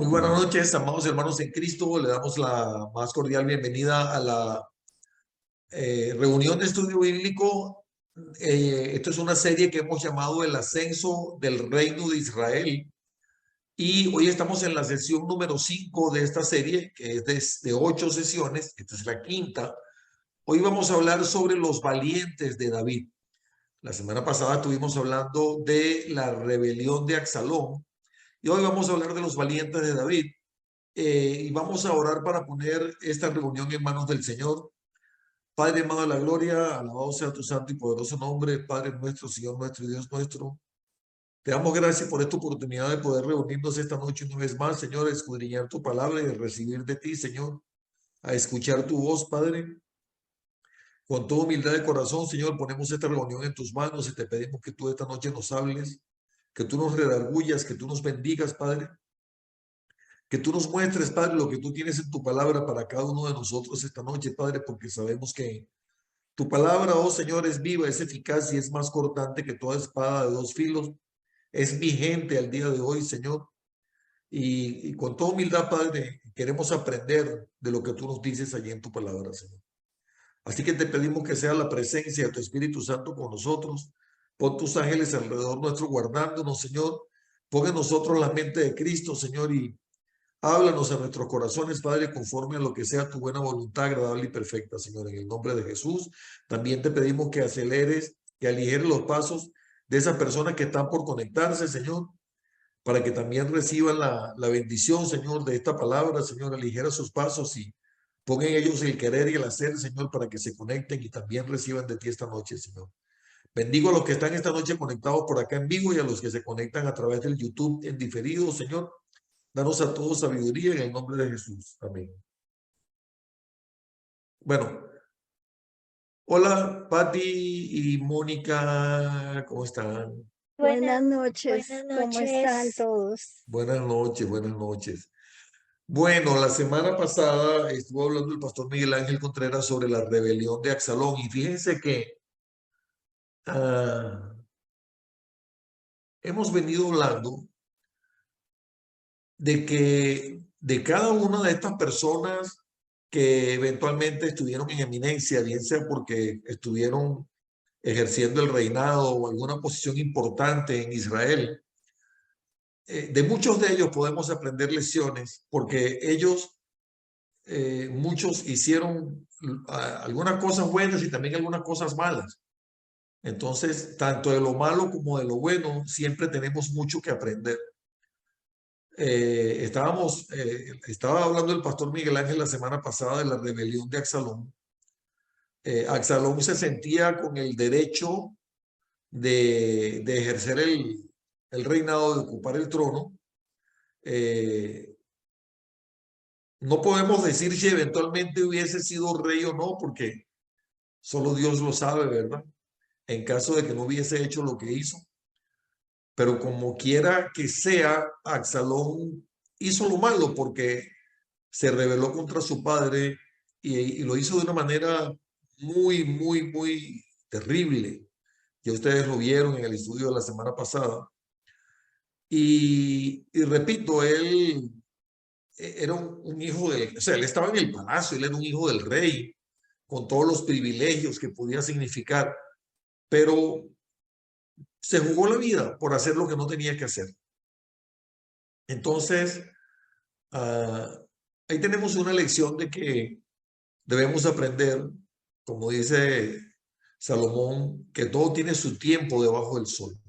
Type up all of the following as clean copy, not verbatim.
Muy buenas noches, amados hermanos en Cristo. Le damos la más cordial bienvenida a la reunión de estudio bíblico. Esto es una serie que hemos llamado El ascenso del reino de Israel. Y hoy estamos en la sesión número 5 de esta serie, que es de 8 sesiones. Esta es la quinta. Hoy vamos a hablar sobre los valientes de David. La semana pasada estuvimos hablando de la rebelión de Absalón. Y hoy vamos a hablar de los valientes de David. Y vamos a orar para poner esta reunión en manos del Señor. Padre, amado de la gloria, alabado sea tu santo y poderoso nombre, Padre nuestro, Señor nuestro y Dios nuestro. Te damos gracias por esta oportunidad de poder reunirnos esta noche una vez más, Señor, a escudriñar tu palabra y a recibir de ti, Señor, a escuchar tu voz, Padre. Con toda humildad de corazón, Señor, ponemos esta reunión en tus manos y te pedimos que tú esta noche nos hables, que tú nos redargullas, que tú nos bendigas, Padre. Que tú nos muestres, Padre, lo que tú tienes en tu palabra para cada uno de nosotros esta noche, Padre, porque sabemos que tu palabra, oh Señor, es viva, es eficaz y es más cortante que toda espada de dos filos. Es vigente al día de hoy, Señor. Y con toda humildad, Padre, queremos aprender de lo que tú nos dices allí en tu palabra, Señor. Así que te pedimos que sea la presencia de tu Espíritu Santo con nosotros. Pon tus ángeles alrededor nuestro guardándonos, Señor. Pon en nosotros la mente de Cristo, Señor, y háblanos a nuestros corazones, Padre, conforme a lo que sea tu buena voluntad, agradable y perfecta, Señor, en el nombre de Jesús. También te pedimos que aceleres, que aligeres los pasos de esas personas que están por conectarse, Señor, para que también reciban la bendición, Señor, de esta palabra, Señor. Aligera sus pasos y pon en ellos el querer y el hacer, Señor, para que se conecten y también reciban de ti esta noche, Señor. Bendigo a los que están esta noche conectados por acá en vivo y a los que se conectan a través del YouTube en diferido, Señor. Danos a todos sabiduría en el nombre de Jesús. Amén. Bueno, hola Patti y Mónica, ¿cómo están? Buenas Buenas noches, ¿cómo están noches. todos? Buenas noches, buenas noches. Bueno, la semana pasada estuvo hablando el pastor Miguel Ángel Contreras sobre la rebelión de Absalón y fíjense que ah, hemos venido hablando de que de cada una de estas personas que eventualmente estuvieron en eminencia, bien sea porque estuvieron ejerciendo el reinado o alguna posición importante en Israel, de muchos de ellos podemos aprender lecciones porque ellos, muchos hicieron algunas cosas buenas y también algunas cosas malas. Entonces, tanto de lo malo como de lo bueno, siempre tenemos mucho que aprender. Estaba hablando el pastor Miguel Ángel la semana pasada de la rebelión de Absalón. Absalón se sentía con el derecho de ejercer el reinado, de ocupar el trono. No podemos decir si eventualmente hubiese sido rey o no, porque solo Dios lo sabe, ¿verdad? En caso de que no hubiese hecho lo que hizo. Pero como quiera que sea, Absalón hizo lo malo porque se rebeló contra su padre y lo hizo de una manera muy terrible. Ya ustedes lo vieron en el estudio de la semana pasada. Y repito, él era un hijo de, o sea, él estaba en el palacio, él era un hijo del rey, con todos los privilegios que podía significar, pero se jugó la vida por hacer lo que no tenía que hacer. Entonces, ahí tenemos una lección de que debemos aprender, como dice Salomón, que todo tiene su tiempo debajo del sol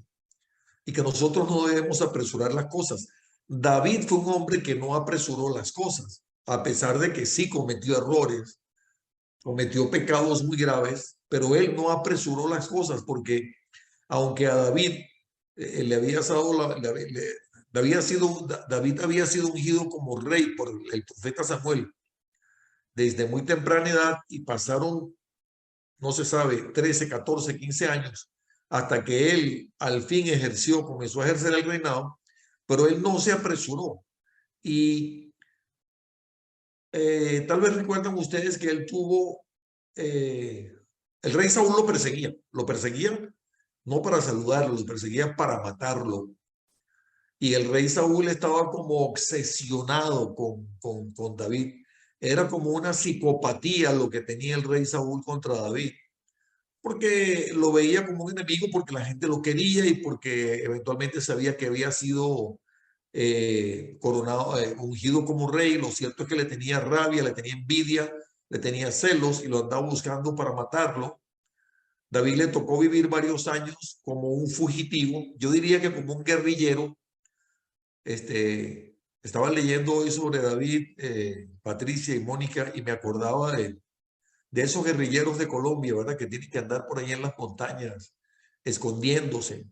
y que nosotros no debemos apresurar las cosas. David fue un hombre que no apresuró las cosas, a pesar de que sí cometió errores, cometió pecados muy graves, pero él no apresuró las cosas porque aunque a David le había dado David había sido ungido como rey por el profeta Samuel desde muy temprana edad y pasaron, no se sabe, 13, 14, 15 años hasta que él al fin comenzó a ejercer el reinado, pero él no se apresuró. Y tal vez recuerdan ustedes que él tuvo, el rey Saúl lo perseguía no para saludarlo, lo perseguía para matarlo. Y el rey Saúl estaba como obsesionado con David. Era como una psicopatía lo que tenía el rey Saúl contra David, porque lo veía como un enemigo, porque la gente lo quería y porque eventualmente sabía que había sido coronado, ungido como rey. Lo cierto es que le tenía rabia, le tenía envidia, le tenía celos y lo andaba buscando para matarlo. David le tocó vivir varios años como un fugitivo, yo diría que como un guerrillero. Estaba leyendo hoy sobre David, Patricia y Mónica, y me acordaba de esos guerrilleros de Colombia, ¿verdad? Que tienen que andar por ahí en las montañas, escondiéndose.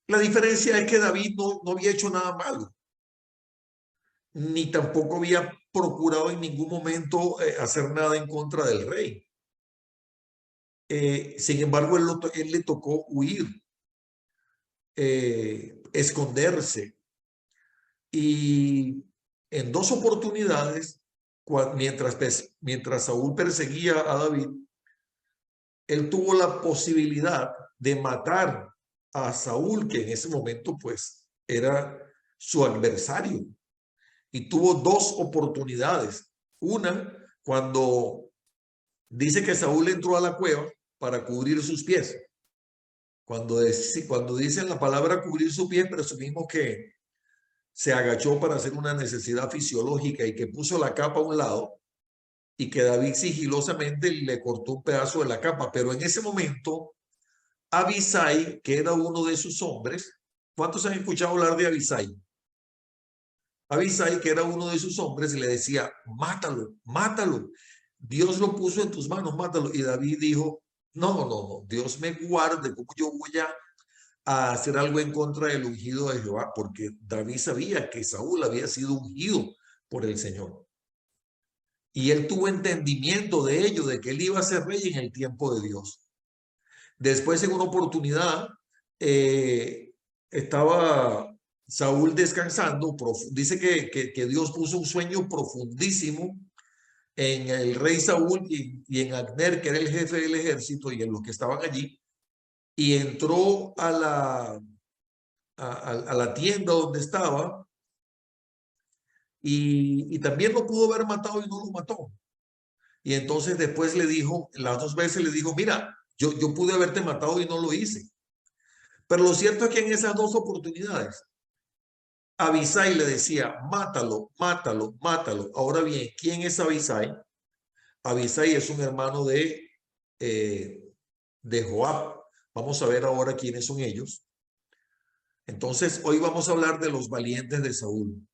La diferencia es que David no había hecho nada malo, ni tampoco había procurado en ningún momento hacer nada en contra del rey. Sin embargo, él le tocó huir, esconderse. Y en dos oportunidades, mientras Saúl perseguía a David, él tuvo la posibilidad de matar a Saúl, que en ese momento pues era su adversario. Y tuvo dos oportunidades. Una, cuando dice que Saúl entró a la cueva para cubrir sus pies. Cuando dicen la palabra cubrir sus pies, presumimos que se agachó para hacer una necesidad fisiológica y que puso la capa a un lado y que David sigilosamente le cortó un pedazo de la capa. Pero en ese momento, Abisai, que era uno de sus hombres, ¿cuántos han escuchado hablar de Abisai? Abisai, que era uno de sus hombres, le decía, mátalo, mátalo. Dios lo puso en tus manos, mátalo. Y David dijo, no, Dios me guarde, ¿cómo yo voy a hacer algo en contra del ungido de Jehová? Porque David sabía que Saúl había sido ungido por el Señor. Y él tuvo entendimiento de ello, de que él iba a ser rey en el tiempo de Dios. Después, en una oportunidad, estaba Saúl descansando. Dice que Dios puso un sueño profundísimo en el rey Saúl y en Abner, que era el jefe del ejército, y en los que estaban allí. Y entró a la tienda donde estaba y también lo pudo haber matado y no lo mató. Y entonces después le dijo, las dos veces le dijo, mira, yo pude haberte matado y no lo hice. Pero lo cierto es que en esas dos oportunidades, Abisai le decía, mátalo, mátalo, mátalo. Ahora bien, ¿quién es Abisai? Abisai es un hermano de Joab. Vamos a ver ahora quiénes son ellos. Entonces, hoy vamos a hablar de los valientes de Saúl.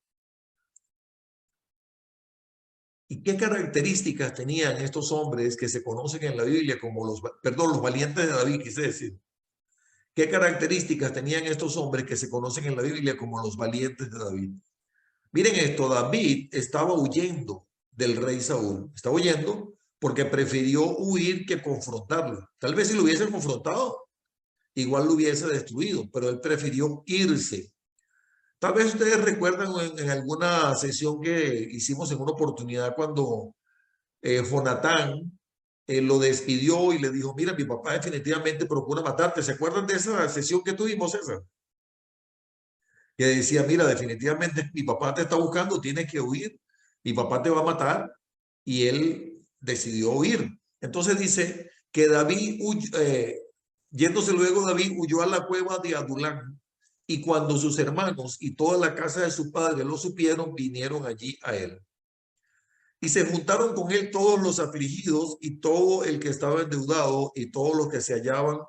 ¿Y qué características tenían estos hombres que se conocen en la Biblia como los valientes de David, quise decir? ¿Qué características tenían estos hombres que se conocen en la Biblia como los valientes de David? Miren esto, David estaba huyendo del rey Saúl. Estaba huyendo porque prefirió huir que confrontarlo. Tal vez si lo hubiese confrontado, igual lo hubiese destruido, pero él prefirió irse. Tal vez ustedes recuerdan en alguna sesión que hicimos en una oportunidad cuando Jonatán lo despidió y le dijo, mira, mi papá definitivamente procura matarte. ¿Se acuerdan de esa sesión que tuvimos, César? Que decía, mira, definitivamente mi papá te está buscando, tienes que huir, mi papá te va a matar, y él decidió huir. Entonces dice que David, yéndose luego David, huyó a la cueva de Adulán, y cuando sus hermanos y toda la casa de su padre lo supieron, vinieron allí a él. Y se juntaron con él todos los afligidos y todo el que estaba endeudado y todos los que se hallaban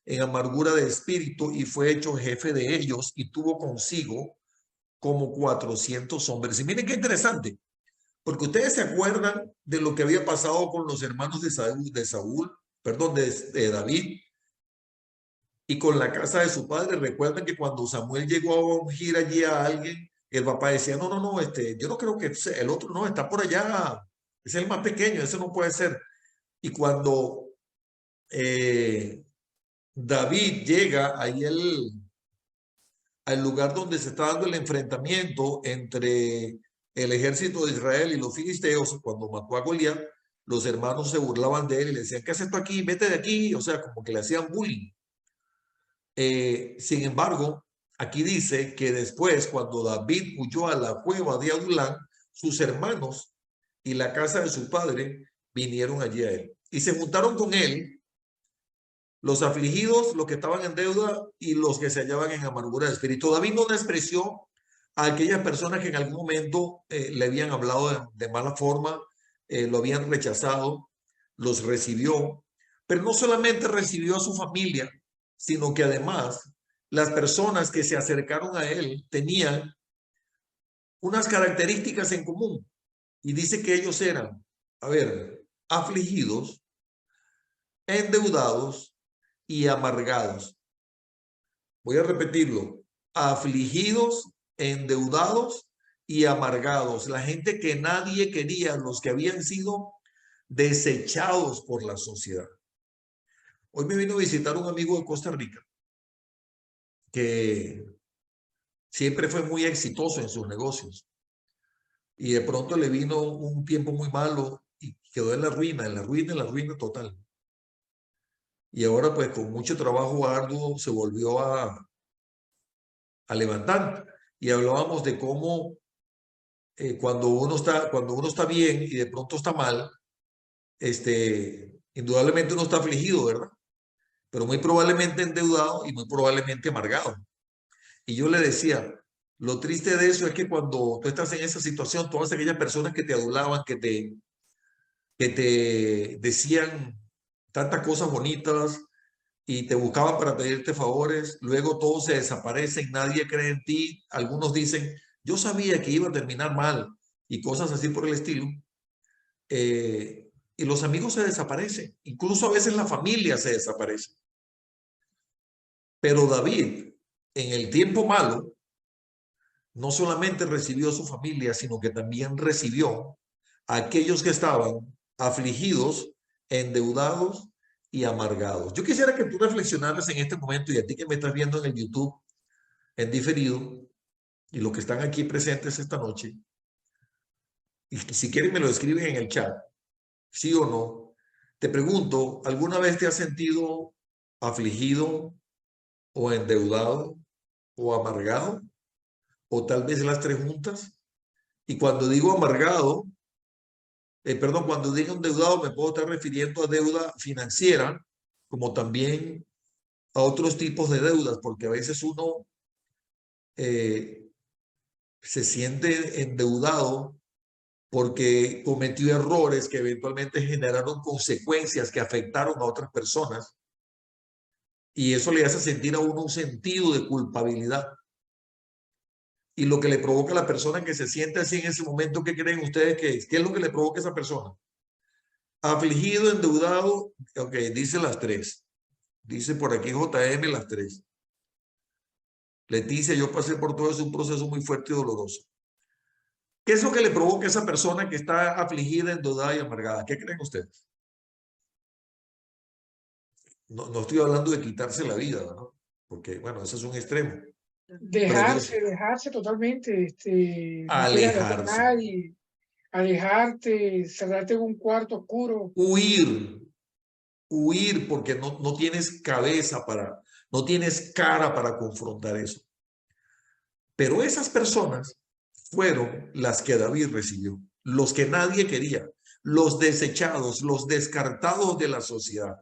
en amargura de espíritu, y fue hecho jefe de ellos y tuvo consigo como 400 hombres. Y miren qué interesante, porque ustedes se acuerdan de lo que había pasado con los hermanos de David y con la casa de su padre. Recuerdan que cuando Samuel llegó a ungir allí a alguien, el papá decía, no, yo no creo que sea el otro, no, está por allá, es el más pequeño, ese no puede ser. Y cuando David llega ahí al lugar donde se está dando el enfrentamiento entre el ejército de Israel y los filisteos, cuando mató a Goliat, los hermanos se burlaban de él y le decían, ¿qué haces tú aquí? Vete de aquí, o sea, como que le hacían bullying. Sin embargo, Aquí dice que después, cuando David huyó a la cueva de Adulán, sus hermanos y la casa de su padre vinieron allí a él. Y se juntaron con él los afligidos, los que estaban en deuda y los que se hallaban en amargura de espíritu. David no despreció a aquellas personas que en algún momento le habían hablado de mala forma, lo habían rechazado, los recibió, pero no solamente recibió a su familia, sino que además las personas que se acercaron a él tenían unas características en común. Y dice que ellos eran, a ver, afligidos, endeudados y amargados. Voy a repetirlo. Afligidos, endeudados y amargados. La gente que nadie quería, los que habían sido desechados por la sociedad. Hoy me vino a visitar un amigo de Costa Rica que siempre fue muy exitoso en sus negocios. Y de pronto le vino un tiempo muy malo y quedó en la ruina, en la ruina, en la ruina total. Y ahora pues con mucho trabajo arduo se volvió a levantar. Y hablábamos de cómo cuando uno está bien y de pronto está mal, indudablemente uno está afligido, ¿verdad? Pero muy probablemente endeudado y muy probablemente amargado. Y yo le decía, lo triste de eso es que cuando tú estás en esa situación, todas aquellas personas que te adulaban, que te decían tantas cosas bonitas y te buscaban para pedirte favores, luego todo se desaparece y nadie cree en ti. Algunos dicen, yo sabía que iba a terminar mal y cosas así por el estilo. Y los amigos se desaparecen, incluso a veces la familia se desaparece. Pero David, en el tiempo malo, no solamente recibió a su familia, sino que también recibió a aquellos que estaban afligidos, endeudados y amargados. Yo quisiera que tú reflexionaras en este momento y a ti que me estás viendo en el YouTube en diferido y los que están aquí presentes esta noche, y si quieren me lo escriben en el chat, sí o no. Te pregunto, ¿alguna vez te has sentido afligido o endeudado o amargado? O tal vez las tres juntas. Y cuando digo amargado, perdón, cuando digo endeudado me puedo estar refiriendo a deuda financiera, como también a otros tipos de deudas, porque a veces uno eh, se siente endeudado porque cometió errores que eventualmente generaron consecuencias que afectaron a otras personas y eso le hace sentir a uno un sentido de culpabilidad. Y lo que le provoca a la persona que se siente así en ese momento, ¿qué creen ustedes que es? ¿Qué es lo que le provoca a esa persona? Afligido, endeudado, ok, dice las tres. Dice por aquí JM las tres. Leticia, yo pasé por todo eso, un proceso muy fuerte y doloroso. ¿Qué es lo que le provoca a esa persona que está afligida, endeudada y amargada? ¿Qué creen ustedes? No estoy hablando de quitarse la vida, ¿no? Porque, bueno, eso es un extremo. Pero Dejarse totalmente, no quieres hablar con alejarse, nadie, alejarte, cerrarte en un cuarto oscuro. huir porque no tienes cabeza para, no tienes cara para confrontar eso. Pero esas personas fueron las que David recibió, los que nadie quería, los desechados, los descartados de la sociedad,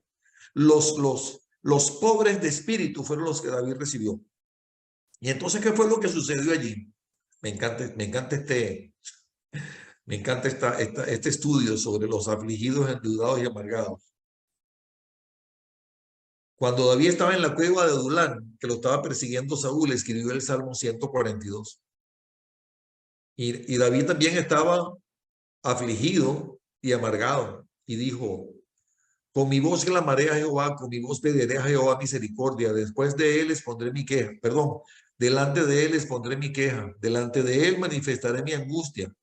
los pobres de espíritu fueron los que David recibió. Y entonces, ¿qué fue lo que sucedió allí? Me encanta este estudio sobre los afligidos, endeudados y amargados. Cuando David estaba en la cueva de Adulán, que lo estaba persiguiendo Saúl, escribió el Salmo 142. Y David también estaba afligido y amargado. Y dijo, con mi voz clamaré a Jehová, con mi voz pediré a Jehová misericordia. Después de él les pondré mi queja. Perdón, delante de él les pondré mi queja. Delante de él manifestaré mi angustia.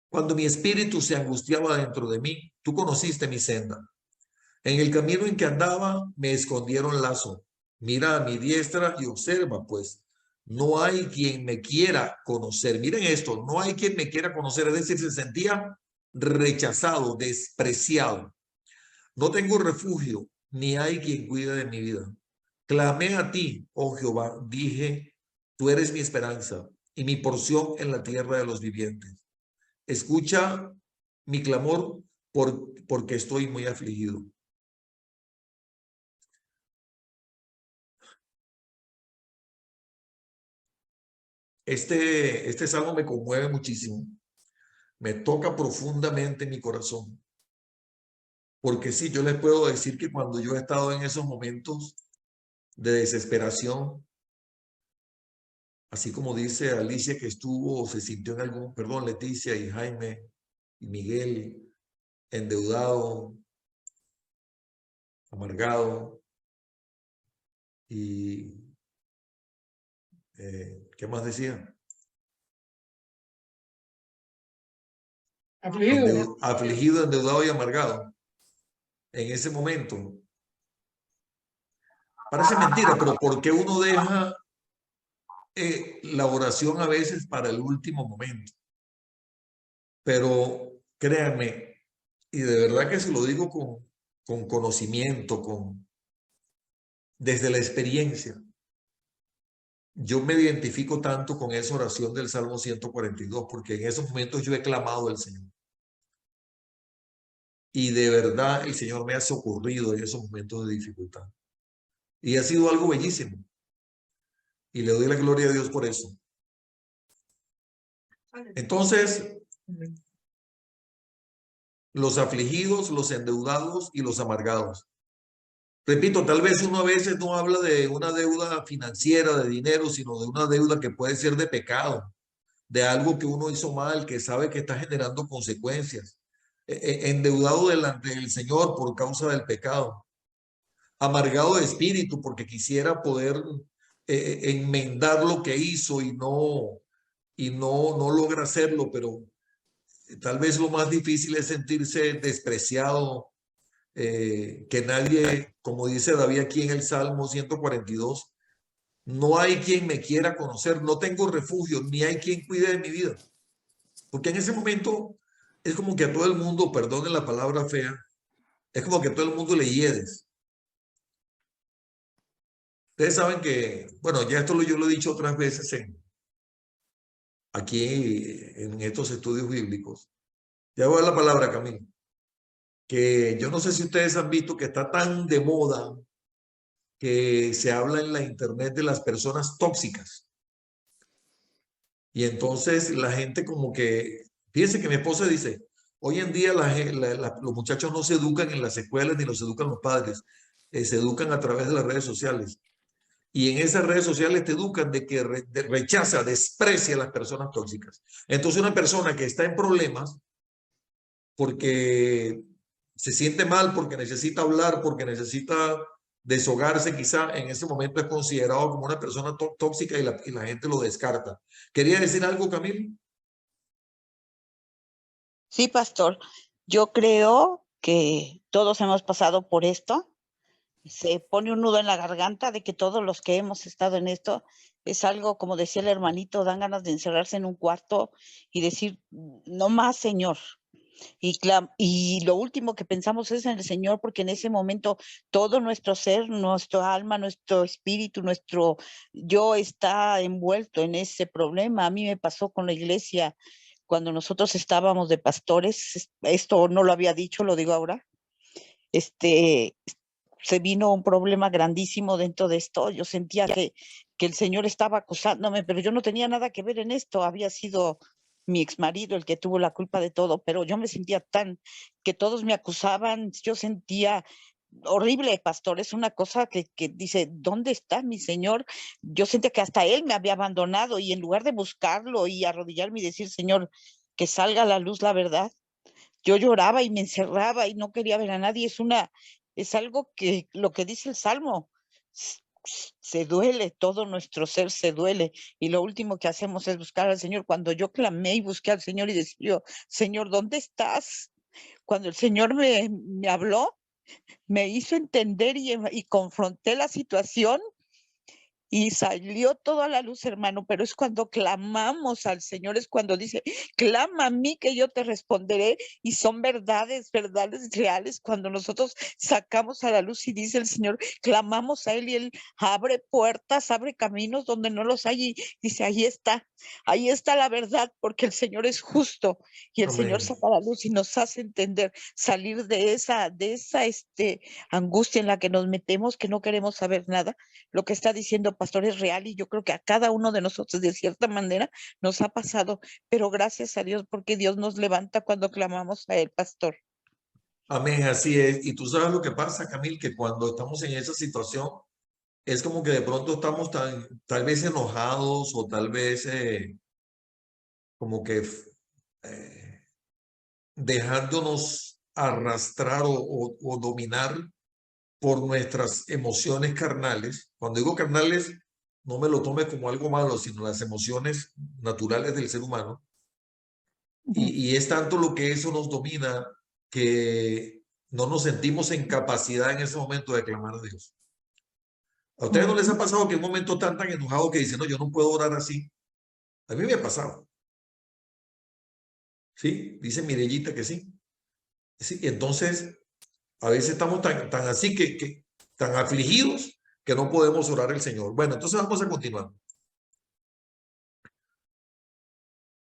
Cuando mi espíritu se angustiaba dentro de mí, tú conociste mi senda. En el camino en que andaba me escondieron lazo. Mira a mi diestra y observa, pues no hay quien me quiera conocer. Miren esto, no hay quien me quiera conocer. Es decir, se sentía rechazado, despreciado. No tengo refugio, ni hay quien cuide de mi vida. Clamé a ti, oh Jehová, dije, Tú eres mi esperanza y mi porción en la tierra de los vivientes. Escucha mi clamor porque estoy muy afligido. Este salmo me conmueve muchísimo. Me toca profundamente mi corazón. Porque sí, yo les puedo decir que cuando yo he estado en esos momentos de desesperación, así como dice Alicia que estuvo o se sintió en algún, perdón, Leticia y Jaime y Miguel, endeudado, amargado y ¿qué más decía? Afligido. Afligido, endeudado y amargado. En ese momento. Parece mentira, pero ¿por qué uno deja la oración a veces para el último momento? Pero créanme, y de verdad que se lo digo con conocimiento, desde la experiencia, yo me identifico tanto con esa oración del Salmo 142, porque en esos momentos yo he clamado al Señor. Y de verdad el Señor me ha socorrido en esos momentos de dificultad. Y ha sido algo bellísimo. Y le doy la gloria a Dios por eso. Entonces, los afligidos, los endeudados y los amargados. Repito, tal vez uno a veces no habla de una deuda financiera, de dinero, sino de una deuda que puede ser de pecado, de algo que uno hizo mal, que sabe que está generando consecuencias. Endeudado delante del Señor por causa del pecado. Amargado de espíritu porque quisiera poder enmendar lo que hizo y no logra hacerlo, pero tal vez lo más difícil es sentirse despreciado, que nadie, como dice David aquí en el Salmo 142, no hay quien me quiera conocer, no tengo refugio, ni hay quien cuide de mi vida. Porque en ese momento es como que a todo el mundo, perdonen la palabra fea, es como que a todo el mundo le hiedes. Ustedes saben que, bueno, ya esto yo lo he dicho otras veces aquí en estos estudios bíblicos. Ya voy a la palabra, Camilo. Que yo no sé si ustedes han visto que está tan de moda que se habla en la internet de las personas tóxicas. Y entonces la gente como que, fíjense que mi esposa dice, hoy en día los muchachos no se educan en las escuelas ni los educan los padres, se educan a través de las redes sociales. Y en esas redes sociales te educan de que rechaza, desprecia a las personas tóxicas. Entonces una persona que está en problemas porque se siente mal, porque necesita hablar, porque necesita deshogarse, quizá en ese momento es considerado como una persona tóxica y la gente lo descarta. ¿Quería decir algo, Camilo? Sí, pastor. Yo creo que todos hemos pasado por esto. Se pone un nudo en la garganta de que todos los que hemos estado en esto es algo, como decía el hermanito, dan ganas de encerrarse en un cuarto y decir, no más, Señor. Y lo último que pensamos es en el Señor, porque en ese momento todo nuestro ser, nuestro alma, nuestro espíritu, nuestro yo está envuelto en ese problema. A mí me pasó con la iglesia cuando nosotros estábamos de pastores. Esto no lo había dicho, lo digo ahora. Se vino un problema grandísimo dentro de esto. Yo sentía que el Señor estaba acusándome, pero yo no tenía nada que ver en esto. Había sido mi exmarido el que tuvo la culpa de todo, pero yo me sentía tan que todos me acusaban. Yo sentía horrible, pastor. Es una cosa que dice, ¿dónde está mi Señor? Yo sentía que hasta Él me había abandonado y en lugar de buscarlo y arrodillarme y decir, Señor, que salga a la luz la verdad, yo lloraba y me encerraba y no quería ver a nadie. Es algo que lo que dice el Salmo, se duele, todo nuestro ser se duele. Y lo último que hacemos es buscar al Señor. Cuando yo clamé y busqué al Señor y decía, Señor, ¿dónde estás? Cuando el Señor me habló, me hizo entender y confronté la situación, y salió todo a la luz, hermano, pero es cuando clamamos al Señor, es cuando dice, clama a mí que yo te responderé, y son verdades, verdades reales, cuando nosotros sacamos a la luz y dice el Señor, clamamos a Él y Él abre puertas, abre caminos donde no los hay, y dice, ahí está la verdad, porque el Señor es justo, y el Señor Amén. saca la luz y nos hace entender, salir de esa angustia en la que nos metemos, que no queremos saber nada. Lo que está diciendo Pastor es real y yo creo que a cada uno de nosotros de cierta manera nos ha pasado, pero gracias a Dios porque Dios nos levanta cuando clamamos a Él, Pastor. Amén, así es. Y tú sabes lo que pasa, Camil, que cuando estamos en esa situación, es como que de pronto estamos tal vez enojados o tal vez como que dejándonos arrastrar o dominar por nuestras emociones carnales. Cuando digo carnales, no me lo tome como algo malo, sino las emociones naturales del ser humano. Y es tanto lo que eso nos domina que no nos sentimos en capacidad en ese momento de clamar a Dios. ¿A ustedes no les ha pasado que en un momento tan enojado que dicen, no, yo no puedo orar así? A mí me ha pasado. ¿Sí? Dice Mirellita que sí. Sí, entonces, a veces estamos tan así tan afligidos que no podemos orar al Señor. Bueno, entonces vamos a continuar.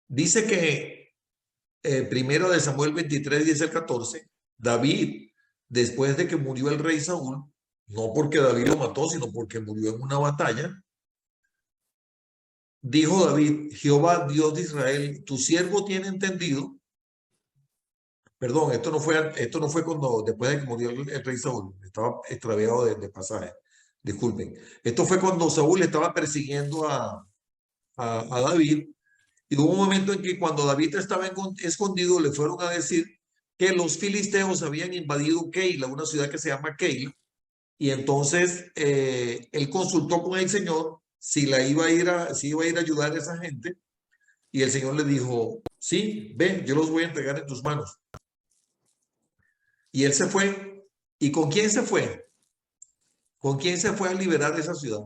Dice que primero de Samuel 23, 10 al 14, David, después de que murió el rey Saúl, no porque David lo mató, sino porque murió en una batalla, dijo David, Jehová, Dios de Israel, tu siervo tiene entendido. Perdón, esto no fue cuando, después de que murió el rey Saúl, estaba extraviado de pasaje, disculpen. Esto fue cuando Saúl estaba persiguiendo a David, y hubo un momento en que cuando David estaba escondido, le fueron a decir que los filisteos habían invadido Keila, una ciudad que se llama Keila, y entonces él consultó con el Señor si si iba a ir a ayudar a esa gente, y el Señor le dijo, sí, ven, yo los voy a entregar en tus manos. Y él se fue. ¿Y con quién se fue? ¿Con quién se fue a liberar esa ciudad?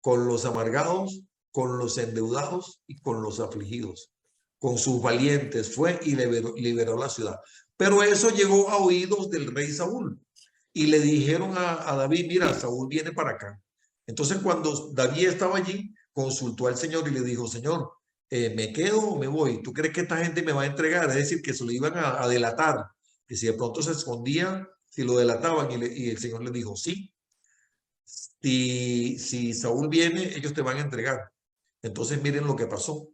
Con los amargados, con los endeudados y con los afligidos. Con sus valientes fue y liberó la ciudad. Pero eso llegó a oídos del rey Saúl. Y le dijeron a David, mira, Saúl viene para acá. Entonces cuando David estaba allí, consultó al Señor y le dijo, Señor, ¿me quedo o me voy? ¿Tú crees que esta gente me va a entregar? Es decir, que se lo iban a delatar, que si de pronto se escondía, si lo delataban, y el Señor le dijo, sí, si Saúl viene, ellos te van a entregar. Entonces miren lo que pasó.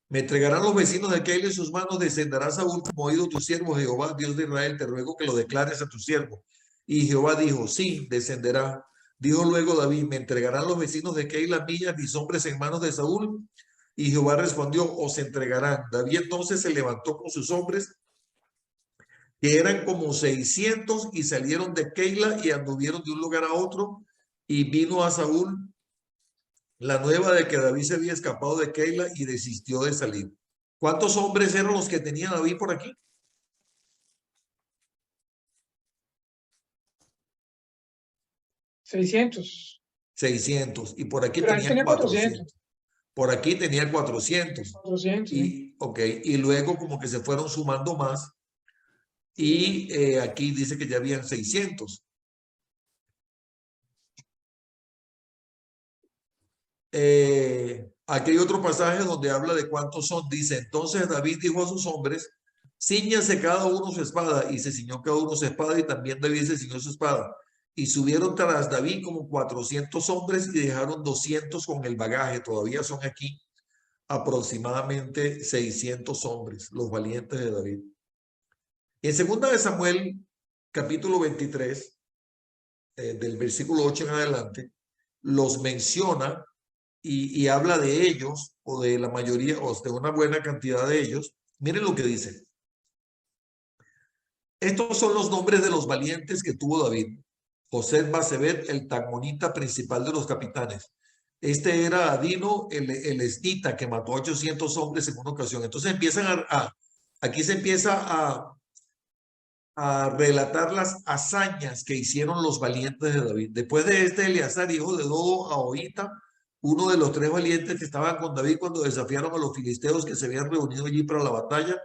Me entregarán los vecinos de Keila en sus manos, descenderá Saúl como oído tu siervo Jehová, Dios de Israel, te ruego que lo declares a tu siervo. Y Jehová dijo, sí, descenderá. Dijo luego David, me entregarán los vecinos de Keila millas, mis hombres en manos de Saúl. Y Jehová respondió, os entregarán. David entonces se levantó con sus hombres, que eran como 600, y salieron de Keila y anduvieron de un lugar a otro. Y vino a Saúl la nueva de que David se había escapado de Keila y desistió de salir. ¿Cuántos hombres eran los que tenía David por aquí? 600. 600. Y por aquí Pero él tenía tenía 400. 400. Por aquí tenía 400. 400, sí. Y luego como que se fueron sumando más. Y aquí dice que ya habían 600. Aquí hay otro pasaje donde habla de cuántos son. Dice, entonces David dijo a sus hombres, cíñase cada uno su espada, y se ciñó cada uno su espada, y también David se ciñó su espada. Y subieron tras David como 400 hombres y dejaron 200 con el bagaje. Todavía son aquí aproximadamente 600 hombres, los valientes de David. En segunda de Samuel, capítulo 23, del versículo 8 en adelante, los menciona y habla de ellos, o de la mayoría, o de una buena cantidad de ellos. Miren lo que dice. Estos son los nombres de los valientes que tuvo David. José Basebet, el tagmonita principal de los capitanes. Este era Adino, el esnita, que mató a 800 hombres en una ocasión. Entonces aquí se empieza a relatar las hazañas que hicieron los valientes de David. Después de este, Eleazar, hijo de Dodo, Ahorita, uno de los tres valientes que estaban con David cuando desafiaron a los filisteos que se habían reunido allí para la batalla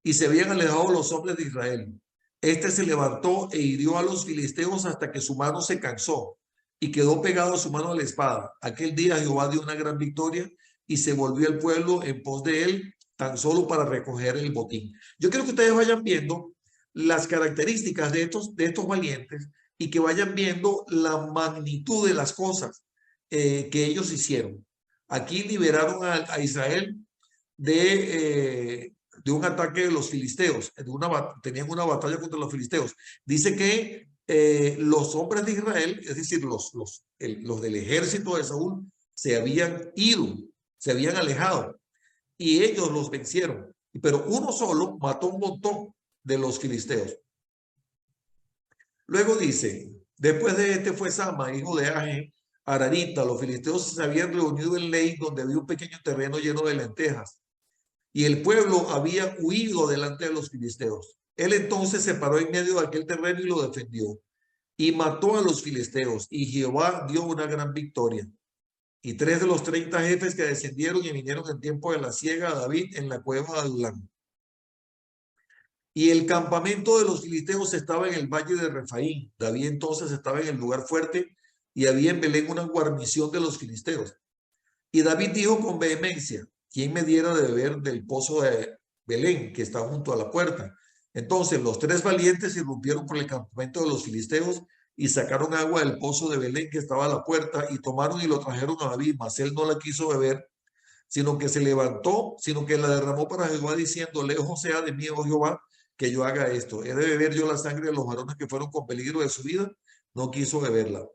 y se habían alejado los hombres de Israel. Este se levantó e hirió a los filisteos hasta que su mano se cansó y quedó pegado a su mano a la espada. Aquel día Jehová dio una gran victoria y se volvió el pueblo en pos de él tan solo para recoger el botín. Yo quiero que ustedes vayan viendo las características de estos valientes y que vayan viendo la magnitud de las cosas que ellos hicieron. Aquí liberaron a Israel de un ataque de los filisteos, tenían una batalla contra los filisteos. Dice que los hombres de Israel, es decir, los del ejército de Saúl, se habían ido, se habían alejado y ellos los vencieron. Pero uno solo mató un montón de los filisteos. Luego dice, después de este fue Sama, hijo de Age, Ararita. Los filisteos se habían reunido en Ley, donde había un pequeño terreno lleno de lentejas. Y el pueblo había huido delante de los filisteos. Él entonces se paró en medio de aquel terreno y lo defendió. Y mató a los filisteos. Y Jehová dio una gran victoria. Y 3 de los 30 jefes que descendieron y vinieron en tiempo de la siega a David en la cueva de Adulán. Y el campamento de los filisteos estaba en el valle de Refaín. David entonces estaba en el lugar fuerte y había en Belén una guarnición de los filisteos. Y David dijo con vehemencia, ¿quién me diera de beber del pozo de Belén, que está junto a la puerta? Entonces los tres valientes irrumpieron por el campamento de los filisteos y sacaron agua del pozo de Belén que estaba a la puerta y tomaron y lo trajeron a David, mas él no la quiso beber, sino que se levantó, sino que la derramó para Jehová diciendo, lejos sea de mí, oh Jehová, que yo haga esto. ¿He de beber yo la sangre de los varones que fueron con peligro de su vida? No quiso beberla.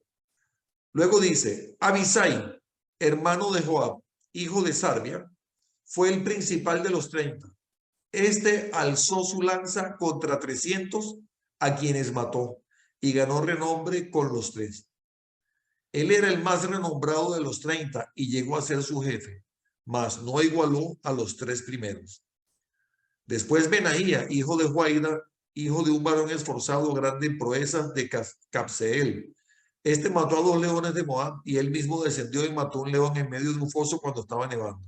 Luego dice, Abisai, hermano de Joab, hijo de Sarbia, fue el principal de los 30. Este alzó su lanza contra 300 a quienes mató y ganó renombre con los tres. Él era el más renombrado de los 30 y llegó a ser su jefe, mas no igualó a los tres primeros. Después Benaía, hijo de Joiada, hijo de un varón esforzado, grande en proezas de Capseel. Este mató a 2 leones de Moab y él mismo descendió y mató un león en medio de un foso cuando estaba nevando.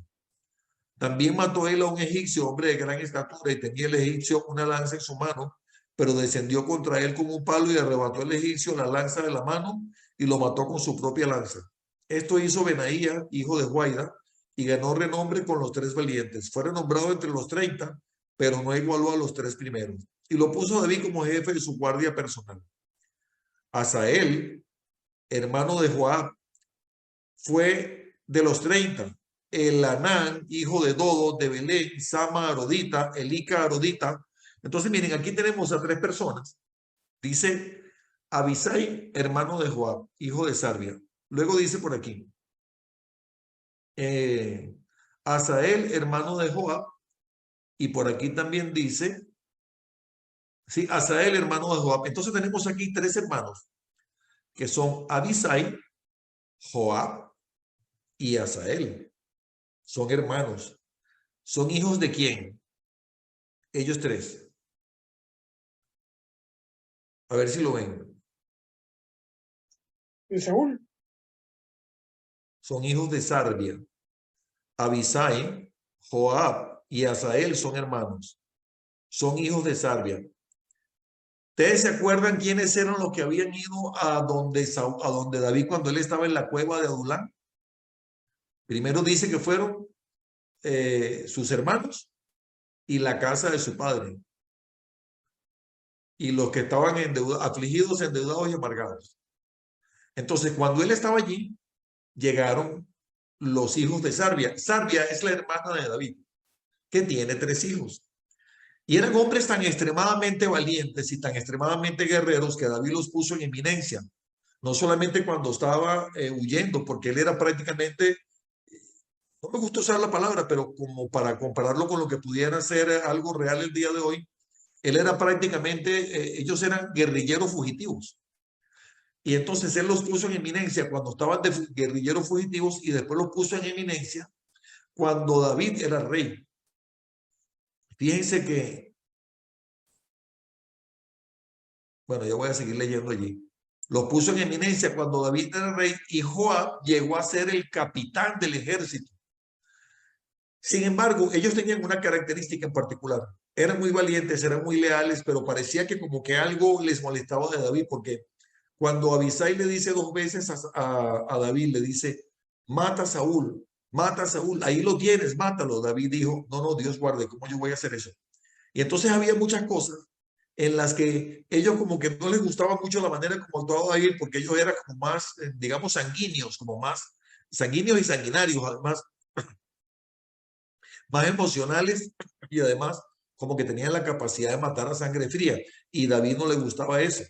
También mató él a un egipcio, hombre de gran estatura, y tenía el egipcio una lanza en su mano, pero descendió contra él con un palo y arrebató al egipcio la lanza de la mano y lo mató con su propia lanza. Esto hizo Benaía, hijo de Joiada, y ganó renombre con los tres valientes. Fue renombrado entre los 30, pero no igualó a los tres primeros. Y lo puso David como jefe de su guardia personal. Asael, hermano de Joab, fue de los 30. Elanán, hijo de Dodo, de Belén, Sama Arodita, Elica Arodita. Entonces, miren, aquí tenemos a tres personas. Dice Abisai, hermano de Joab, hijo de Sarbia. Luego dice por aquí, Asael, hermano de Joab, y por aquí también dice, sí, Asael, hermano de Joab. Entonces tenemos aquí tres hermanos, que son Abisai, Joab y Asael. Son hermanos. ¿Son hijos de quién? Ellos tres. A ver si lo ven. De Saúl. Son hijos de Sarbia. Abisai, Joab y Asael son hermanos. Son hijos de Sarbia. ¿Ustedes se acuerdan quiénes eran los que habían ido a donde David cuando él estaba en la cueva de Adulán? Primero dice que fueron sus hermanos y la casa de su padre. Y los que estaban afligidos, endeudados y amargados. Entonces, cuando él estaba allí, llegaron los hijos de Sarbia. Sarbia es la hermana de David, que tiene 3 hijos. Y eran hombres tan extremadamente valientes y tan extremadamente guerreros que David los puso en eminencia. No solamente cuando estaba huyendo, porque él era prácticamente, no me gusta usar la palabra, pero como para compararlo con lo que pudiera ser algo real el día de hoy, él era prácticamente, ellos eran guerrilleros fugitivos. Y entonces él los puso en eminencia cuando estaban de guerrilleros fugitivos y después los puso en eminencia cuando David era rey. Fíjense que Bueno, ya voy a seguir leyendo allí. Los puso en eminencia cuando David era rey y Joab llegó a ser el capitán del ejército. Sin embargo, ellos tenían una característica en particular. Eran muy valientes, eran muy leales, pero parecía que como que algo les molestaba de David, porque cuando Abisai le dice dos veces a David, le dice, mata a Saúl, ahí lo tienes, mátalo. David dijo, no, no, Dios guarde, ¿cómo yo voy a hacer eso? Y entonces había muchas cosas en las que ellos como que no les gustaba mucho la manera como actuaba David, porque ellos eran como más, digamos, sanguíneos, como más sanguíneos y sanguinarios, además, más emocionales y además como que tenían la capacidad de matar a sangre fría. Y David no le gustaba eso.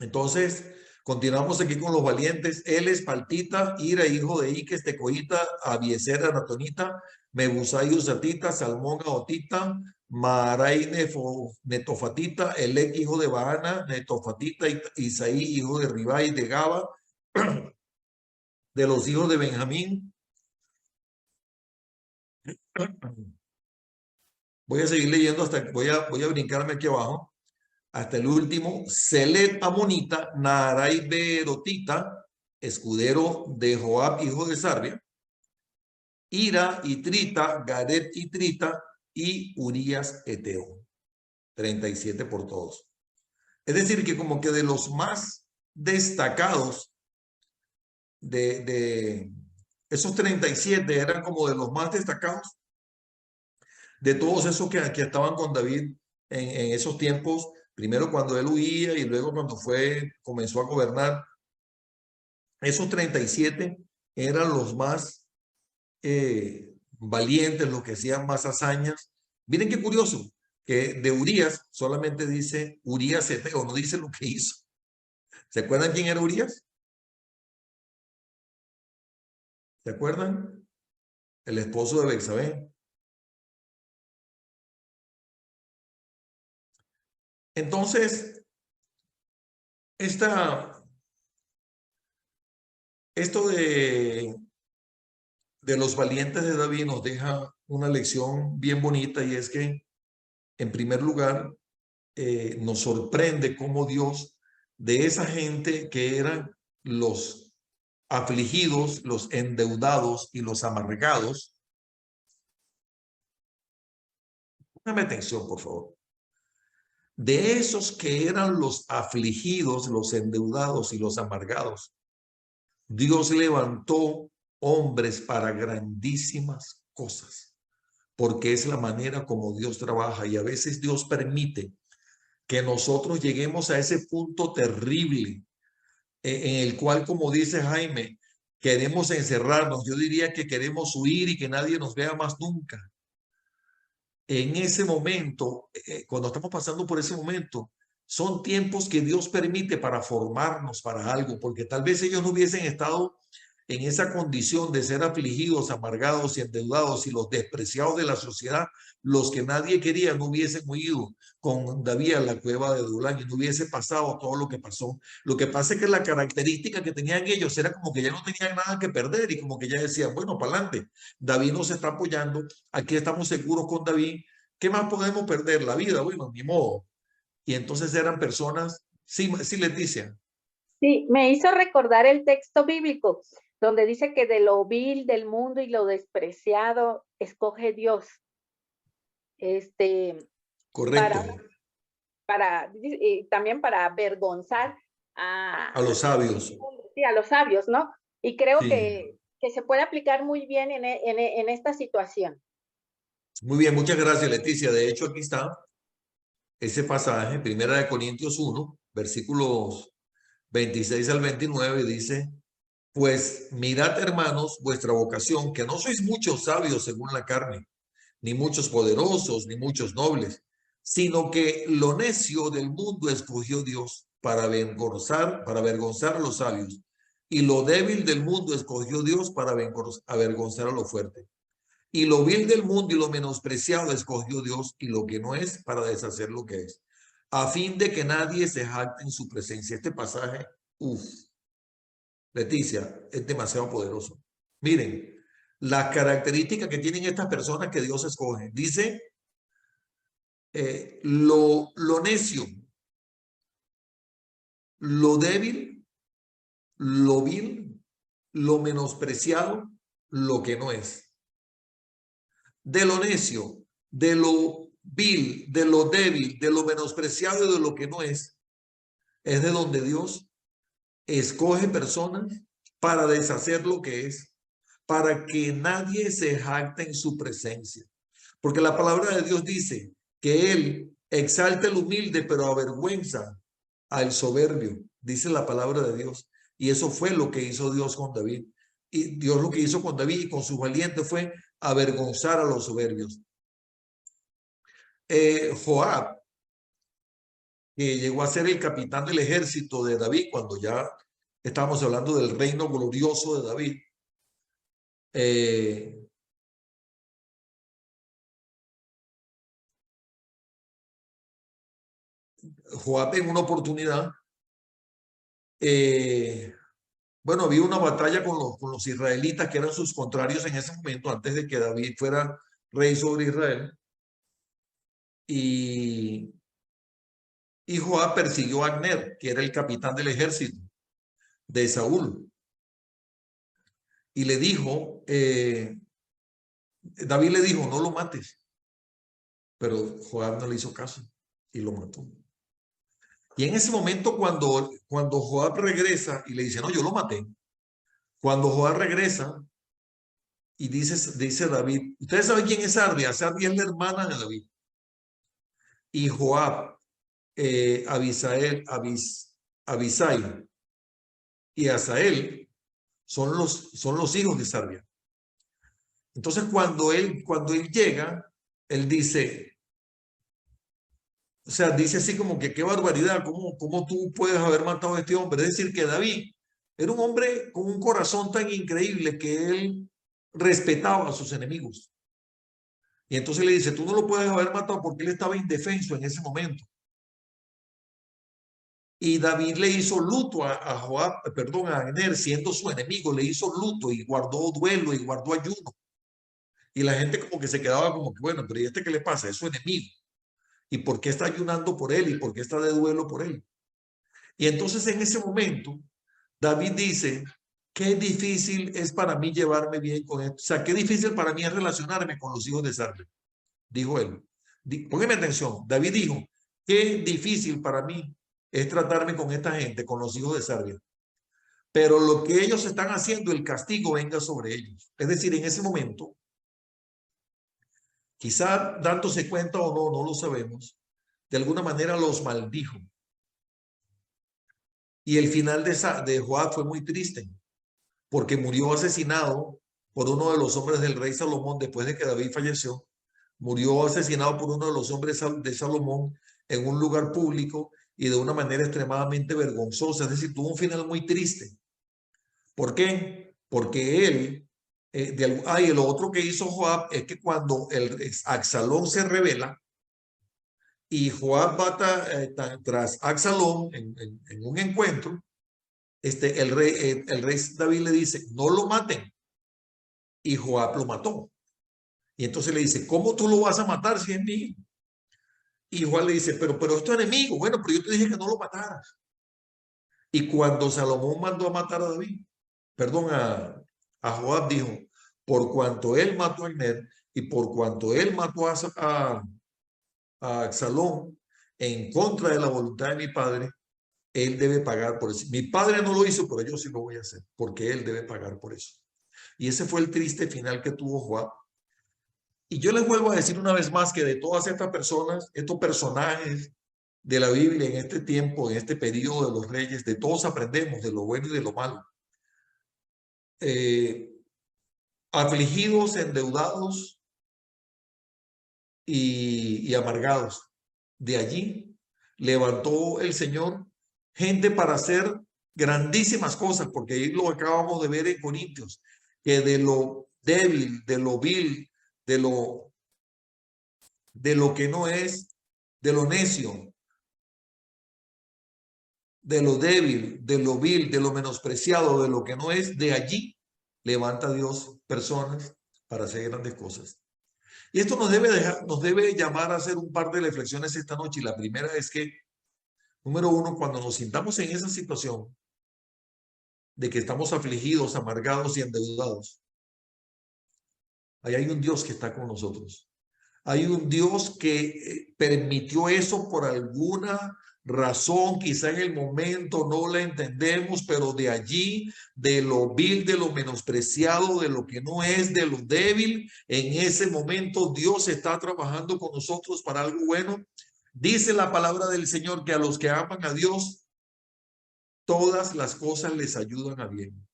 Entonces, continuamos aquí con los valientes. Él es Paltita, Ira, hijo de Iques, Tecoita, Abiezer, Anatonita, Mebusai, Usatita, Salmón, Aotita, Marai, Netofatita, Elec, hijo de Baana, Netofatita, Isaí, hijo de Ribai, de Gaba, de los hijos de Benjamín. Voy a seguir leyendo hasta, voy a brincarme aquí abajo. Hasta el último, Selet Amonita, Naarai Berotita, escudero de Joab, hijo de Sarbia, Ira y Trita, Garet y Trita, y Urías Eteo. 37 por todos. Es decir, que como que de los más destacados de esos 37 eran como de los más destacados de todos esos que estaban con David en esos tiempos, primero cuando él huía y luego cuando comenzó a gobernar. Esos 37 eran los más valientes, los que hacían más hazañas. Miren qué curioso, que de Urías solamente dice Urías Eteo, no dice lo que hizo. ¿Se acuerdan quién era Urías? ¿Se acuerdan? El esposo de Betsabé. Entonces, esto de los valientes de David nos deja una lección bien bonita, y es que, en primer lugar, nos sorprende cómo Dios, de esa gente que eran los afligidos, los endeudados y los amargados, póngame atención, por favor, de esos que eran los afligidos, los endeudados y los amargados, Dios levantó hombres para grandísimas cosas, porque es la manera como Dios trabaja, y a veces Dios permite que nosotros lleguemos a ese punto terrible en el cual, como dice Jaime, queremos encerrarnos. Yo diría que queremos huir y que nadie nos vea más nunca. En ese momento, cuando estamos pasando por ese momento, son tiempos que Dios permite para formarnos para algo, porque tal vez ellos no hubiesen estado en esa condición de ser afligidos, amargados y endeudados y los despreciados de la sociedad, los que nadie quería, no hubiesen huido con David a la cueva de Adulán y no hubiese pasado todo lo que pasó. Lo que pasa es que la característica que tenían ellos era como que ya no tenían nada que perder y como que ya decían, bueno, para adelante, David nos está apoyando, aquí estamos seguros con David, ¿qué más podemos perder? La vida, bueno, ni modo. Y entonces eran personas, sí, sí, Leticia. Sí, me hizo recordar el texto bíblico, donde dice que de lo vil del mundo y lo despreciado escoge Dios. Correcto. También para avergonzar a los sabios. Sí, a los sabios, ¿no? Y creo Sí. que se puede aplicar muy bien en esta situación. Muy bien, muchas gracias, Leticia. De hecho, aquí está ese pasaje, 1 Corintios 1, versículos 26 al 29, dice, pues mirad, hermanos, vuestra vocación, que no sois muchos sabios según la carne, ni muchos poderosos, ni muchos nobles, sino que lo necio del mundo escogió Dios para avergonzar a los sabios, y lo débil del mundo escogió Dios para avergonzar a lo fuerte. Y lo vil del mundo y lo menospreciado escogió Dios, y lo que no es para deshacer lo que es, a fin de que nadie se jacte en su presencia. Este pasaje, Leticia, es demasiado poderoso. Miren, las características que tienen estas personas que Dios escoge. Dice, lo necio lo débil, lo vil, lo menospreciado, lo que no es. De lo necio, de lo vil, de lo débil, de lo menospreciado y de lo que no es de donde Dios escoge personas para deshacer lo que es, para que nadie se jacte en su presencia. Porque la palabra de Dios dice que Él exalta al humilde, pero avergüenza al soberbio, dice la palabra de Dios. Y eso fue lo que hizo Dios con David. Y Dios lo que hizo con David y con sus valientes fue avergonzar a los soberbios. Joab, que llegó a ser el capitán del ejército de David cuando ya estábamos hablando del reino glorioso de David. Joab en una oportunidad, bueno, había una batalla con los israelitas que eran sus contrarios en ese momento, antes de que David fuera rey sobre Israel. Y Joab persiguió a Abner, que era el capitán del ejército de Saúl. Y le dijo, David le dijo, no lo mates. Pero Joab no le hizo caso y lo mató. Y en ese momento cuando Joab regresa y le dice, no, yo lo maté. Cuando Joab regresa y dice David, ¿ustedes saben quién es Sardia? Sardia es la hermana de David. Y Joab, Abisai y Asael son los hijos de Sardia. Entonces cuando él llega, él dice, o sea, dice así como que qué barbaridad, ¿cómo tú puedes haber matado a este hombre? Es decir, que David era un hombre con un corazón tan increíble que él respetaba a sus enemigos. Y entonces le dice, tú no lo puedes haber matado porque él estaba indefenso en ese momento. Y David le hizo luto a Joab, perdón, a Abner, siendo su enemigo, le hizo luto y guardó duelo y guardó ayuno. Y la gente como que se quedaba como que, bueno, pero ¿y este qué le pasa? Es su enemigo. ¿Y por qué está ayunando por él? ¿Y por qué está de duelo por él? Y entonces en ese momento, David dice, qué difícil es para mí llevarme bien con esto. O sea, qué difícil para mí es relacionarme con los hijos de Sardia, dijo él. Póngame atención, David dijo, qué difícil para mí es tratarme con esta gente, con los hijos de Sardia. Pero lo que ellos están haciendo, el castigo venga sobre ellos. Es decir, en ese momento, quizá dándose cuenta o no, no lo sabemos, de alguna manera los maldijo. Y el final de Joab fue muy triste, porque murió asesinado por uno de los hombres del rey Salomón después de que David falleció. Murió asesinado por uno de los hombres de Salomón en un lugar público y de una manera extremadamente vergonzosa. Es decir, tuvo un final muy triste. ¿Por qué? Porque él, y lo otro que hizo Joab es que cuando Absalón se rebela y Joab va tras Absalón en un encuentro, el rey David le dice, no lo maten. Y Joab lo mató. Y entonces le dice, ¿cómo tú lo vas a matar si es mi hijo? Y Joab le dice, pero es tu enemigo. Bueno, pero yo te dije que no lo mataras. Y cuando Salomón mandó a matar a David, perdón, a Joab, dijo, por cuanto él mató a Abner y por cuanto él mató a Absalón en contra de la voluntad de mi padre, él debe pagar por eso. Mi padre no lo hizo, pero yo sí lo voy a hacer, porque él debe pagar por eso. Y ese fue el triste final que tuvo Joab. Y yo les vuelvo a decir una vez más que de todas estas personas, estos personajes de la Biblia en este tiempo, en este periodo de los reyes, de todos aprendemos de lo bueno y de lo malo. Afligidos, endeudados y amargados. De allí levantó el Señor gente para hacer grandísimas cosas, porque ahí lo acabamos de ver en Corintios, que de lo débil, de lo vil, de lo que no es, de lo necio, de lo débil, de lo vil, de lo menospreciado, de lo que no es, de allí levanta Dios personas para hacer grandes cosas. Y esto nos debe llamar a hacer un par de reflexiones esta noche. Y la primera es que Número uno, cuando nos sintamos en esa situación de que estamos afligidos, amargados y endeudados, ahí hay un Dios que está con nosotros. Hay un Dios que permitió eso por alguna razón, quizá en el momento no la entendemos, pero de allí, de lo vil, de lo menospreciado, de lo que no es, de lo débil, en ese momento Dios está trabajando con nosotros para algo bueno. Dice la palabra del Señor que a los que aman a Dios, todas las cosas les ayudan a bien.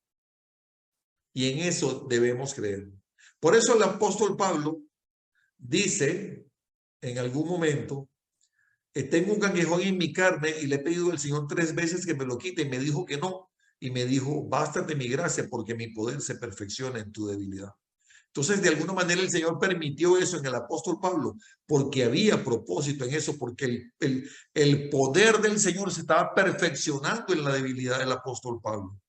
Y en eso debemos creer. Por eso el apóstol Pablo dice en algún momento, tengo un cangrejón en mi carne y le he pedido al Señor 3 veces que me lo quite y me dijo que no. Y me dijo, bástate mi gracia porque mi poder se perfecciona en tu debilidad. Entonces, de alguna manera el Señor permitió eso en el apóstol Pablo porque había propósito en eso, porque el poder del Señor se estaba perfeccionando en la debilidad del apóstol Pablo.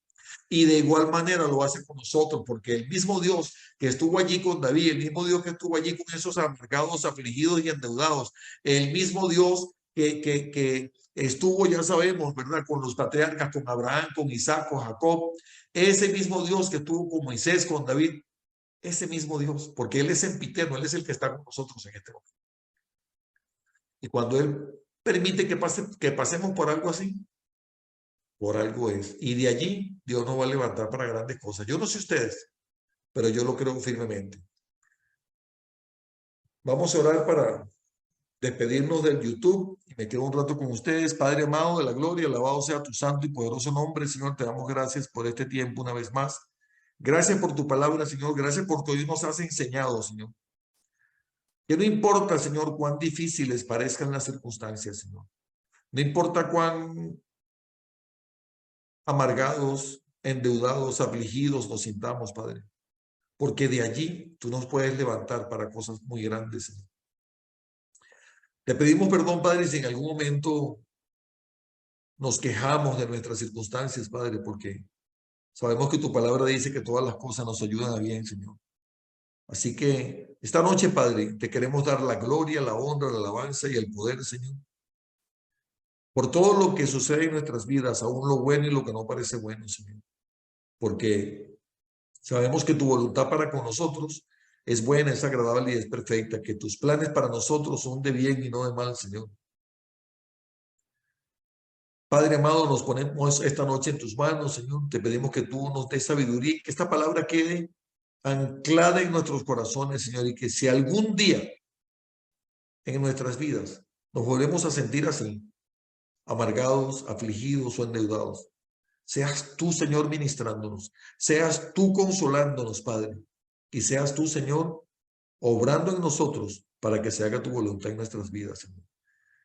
Y de igual manera lo hace con nosotros, porque el mismo Dios que estuvo allí con David, el mismo Dios que estuvo allí con esos amargados, afligidos y endeudados, el mismo Dios que estuvo, ya sabemos, ¿verdad? Con los patriarcas, con Abraham, con Isaac, con Jacob, ese mismo Dios que estuvo con Moisés, con David, ese mismo Dios, porque Él es sempiterno, Él es el que está con nosotros en este momento. Y cuando Él permite que pasemos por algo así, por algo es. Y de allí Dios nos va a levantar para grandes cosas. Yo no sé ustedes, pero yo lo creo firmemente. Vamos a orar para despedirnos del YouTube y me quedo un rato con ustedes. Padre amado de la gloria, alabado sea tu santo y poderoso nombre. Señor, te damos gracias por este tiempo una vez más. Gracias por tu palabra, Señor. Gracias porque hoy nos has enseñado, Señor. Que no importa, Señor, cuán difíciles parezcan las circunstancias, Señor. No importa cuán amargados, endeudados, afligidos nos sintamos, Padre. Porque de allí tú nos puedes levantar para cosas muy grandes, Señor. Te pedimos perdón, Padre, si en algún momento nos quejamos de nuestras circunstancias, Padre, porque sabemos que tu palabra dice que todas las cosas nos ayudan a bien, Señor. Así que esta noche, Padre, te queremos dar la gloria, la honra, la alabanza y el poder, Señor, por todo lo que sucede en nuestras vidas, aún lo bueno y lo que no parece bueno, Señor. Porque sabemos que tu voluntad para con nosotros es buena, es agradable y es perfecta, que tus planes para nosotros son de bien y no de mal, Señor. Padre amado, nos ponemos esta noche en tus manos, Señor. Te pedimos que tú nos des sabiduría, que esta palabra quede anclada en nuestros corazones, Señor, y que si algún día en nuestras vidas nos volvemos a sentir así, amargados, afligidos o endeudados, seas tú, Señor, ministrándonos, seas tú consolándonos, Padre, y seas tú, Señor, obrando en nosotros para que se haga tu voluntad en nuestras vidas, Señor.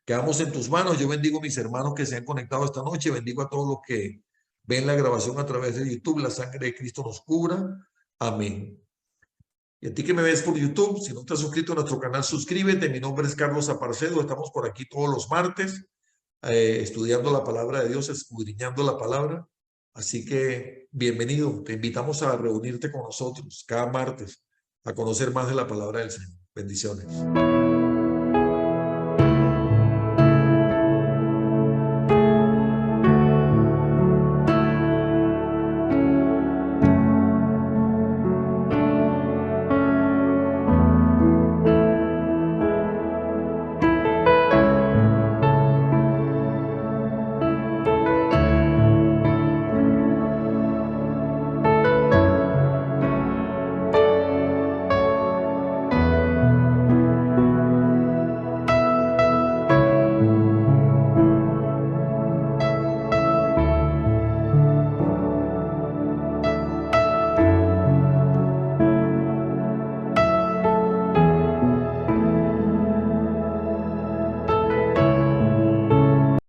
Quedamos en tus manos. Yo bendigo a mis hermanos que se han conectado esta noche, bendigo a todos los que ven la grabación a través de YouTube. La sangre de Cristo nos cubra. Amén. Y a ti que me ves por YouTube, si no te has suscrito a nuestro canal, suscríbete. Mi nombre es Carlos Aparcedo. Estamos por aquí todos los martes, estudiando la palabra de Dios, escudriñando la palabra. Así que bienvenido. Te invitamos a reunirte con nosotros cada martes a conocer más de la palabra del Señor. Bendiciones.